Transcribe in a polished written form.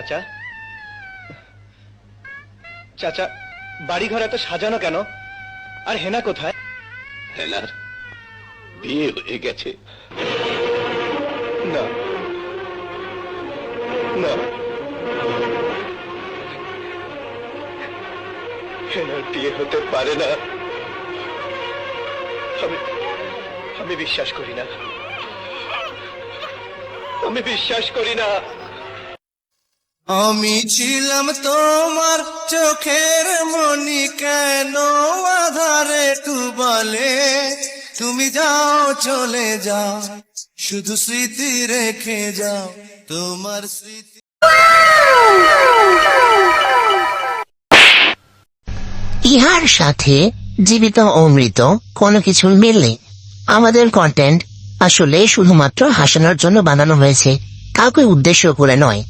চাচা, চাচা, বাড়িঘর এত সাজানো কেন? আর হেনা কোথায়? হেনার বিয়ে হয়ে গেছে। না না, হেনার বিয়ে হতে পারে না। আমি বিশ্বাস করি না, আমি বিশ্বাস করি না। আমি ছিলাম তোমার চোখের মনি, কেন আধারে ডুবালে? তুমি যাও, চলে যাও, শুধু স্মৃতি রেখে যাও, তোমার স্মৃতি। ইহার সাথে জীবিত ও মৃত কোনো কিছুর মিল নেই। আমাদের কন্টেন্ট আসলে শুধুমাত্র হাসানোর জন্য বানানো হয়েছে, কাউকে উদ্দেশ্য করে নয়।